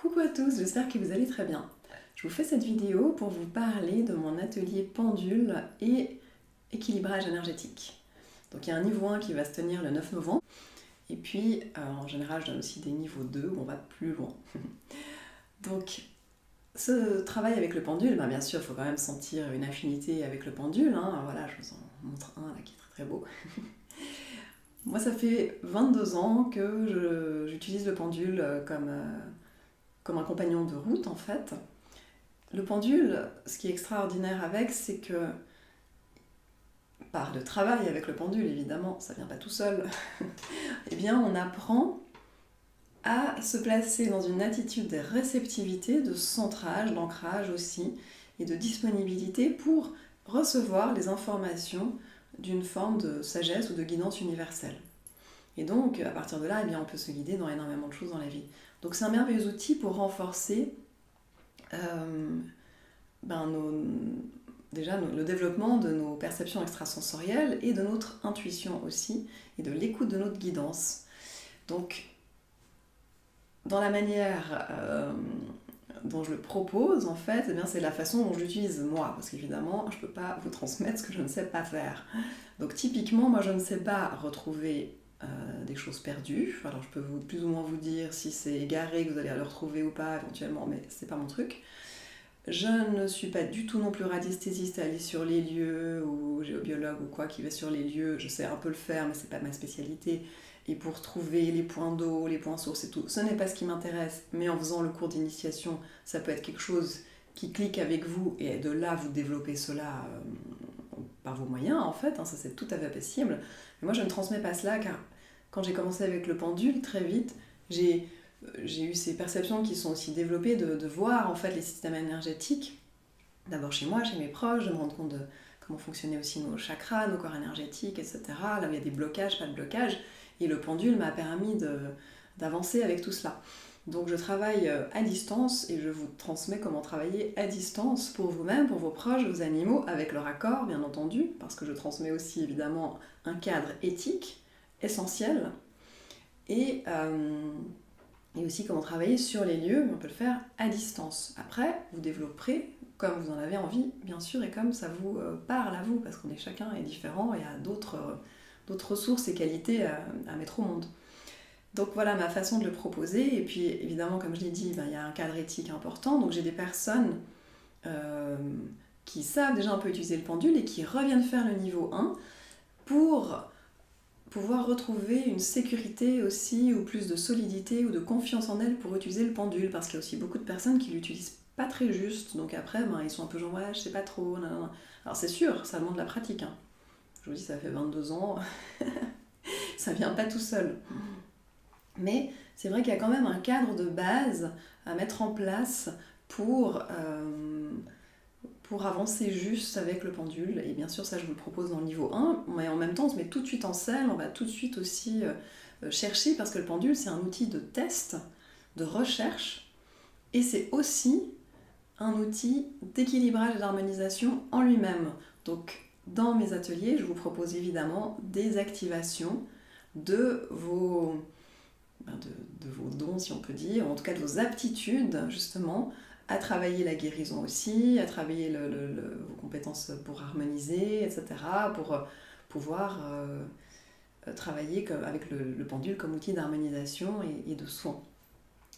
Coucou à tous, j'espère que vous allez très bien. Je vous fais cette vidéo pour vous parler de mon atelier pendule et équilibrage énergétique. Donc il y a un niveau 1 qui va se tenir le 9 novembre, et puis en général je donne aussi des niveaux 2 où on va plus loin. Donc ce travail avec le pendule, bien sûr il faut quand même sentir une affinité avec le pendule, hein. Voilà, je vous en montre un là qui est très très beau. Moi ça fait 22 ans que j'utilise le pendule comme un compagnon de route en fait. Le pendule, ce qui est extraordinaire avec, c'est que, par le travail avec le pendule évidemment, ça vient pas tout seul, eh bien on apprend à se placer dans une attitude de réceptivité, de centrage, d'ancrage aussi, et de disponibilité pour recevoir les informations d'une forme de sagesse ou de guidance universelle. Et donc, à partir de là, on peut se guider dans énormément de choses dans la vie. Donc c'est un merveilleux outil pour renforcer le développement de nos perceptions extrasensorielles et de notre intuition aussi, et de l'écoute de notre guidance. Donc, dans la manière dont je le propose, en fait, c'est la façon dont je l'utilise moi, parce qu'évidemment, je ne peux pas vous transmettre ce que je ne sais pas faire. Donc typiquement, moi je ne sais pas retrouver des choses perdues. Alors je peux plus ou moins vous dire si c'est égaré, que vous allez le retrouver ou pas éventuellement, mais c'est pas mon truc. Je ne suis pas du tout non plus radiesthésiste à aller sur les lieux, ou géobiologue ou quoi qui va sur les lieux. Je sais un peu le faire, mais c'est pas ma spécialité. Et pour trouver les points d'eau, les points sources et tout, ce n'est pas ce qui m'intéresse. Mais en faisant le cours d'initiation, ça peut être quelque chose qui clique avec vous, et de là vous développez cela par vos moyens en fait, hein, ça c'est tout à fait possible. Mais moi je ne transmets pas cela, car quand j'ai commencé avec le pendule, très vite, j'ai eu ces perceptions qui sont aussi développées de voir en fait les systèmes énergétiques, d'abord chez moi, chez mes proches, de me rendre compte de comment fonctionnaient aussi nos chakras, nos corps énergétiques, etc. Là où il y a des blocages, pas de blocages, et le pendule m'a permis d'avancer avec tout cela. Donc je travaille à distance, et je vous transmets comment travailler à distance pour vous-même, pour vos proches, vos animaux, avec leur accord bien entendu, parce que je transmets aussi évidemment un cadre éthique essentiel, et aussi comment travailler sur les lieux, mais on peut le faire à distance. Après, vous développerez comme vous en avez envie, bien sûr, et comme ça vous parle à vous, parce qu'on est chacun est différent et a d'autres ressources et qualités à mettre au monde. Donc voilà ma façon de le proposer, et puis évidemment, comme je l'ai dit, il y a un cadre éthique important, donc j'ai des personnes qui savent déjà un peu utiliser le pendule et qui reviennent faire le niveau 1 pour pouvoir retrouver une sécurité aussi, ou plus de solidité ou de confiance en elles pour utiliser le pendule, parce qu'il y a aussi beaucoup de personnes qui l'utilisent pas très juste, donc après ils sont un peu genre ouais, je sais pas trop, nanana. Alors c'est sûr, ça demande de la pratique, hein. Je vous dis, ça fait 22 ans, ça vient pas tout seul. Mais c'est vrai qu'il y a quand même un cadre de base à mettre en place pour avancer juste avec le pendule. Et bien sûr, ça je vous le propose dans le niveau 1, mais en même temps on se met tout de suite en selle, on va tout de suite aussi chercher, parce que le pendule c'est un outil de test, de recherche, et c'est aussi un outil d'équilibrage et d'harmonisation en lui-même. Donc dans mes ateliers, je vous propose évidemment des activations de vos dons, si on peut dire, en tout cas de vos aptitudes justement, à travailler la guérison aussi, à travailler vos compétences pour harmoniser, etc., pour pouvoir travailler avec le pendule comme outil d'harmonisation et de soin.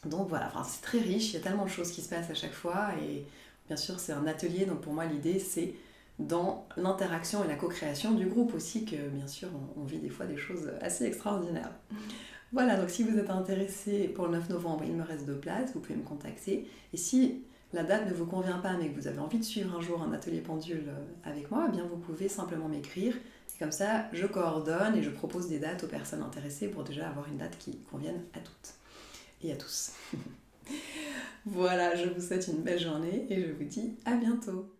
Donc voilà, c'est très riche, il y a tellement de choses qui se passent à chaque fois, et bien sûr c'est un atelier, donc pour moi l'idée c'est dans l'interaction et la co-création du groupe aussi que bien sûr on vit des fois des choses assez extraordinaires. Voilà, donc si vous êtes intéressé pour le 9 novembre, il me reste 2 places, vous pouvez me contacter. Et si la date ne vous convient pas, mais que vous avez envie de suivre un jour un atelier pendule avec moi, vous pouvez simplement m'écrire. C'est comme ça, je coordonne et je propose des dates aux personnes intéressées pour déjà avoir une date qui convienne à toutes et à tous. Voilà, je vous souhaite une belle journée et je vous dis à bientôt.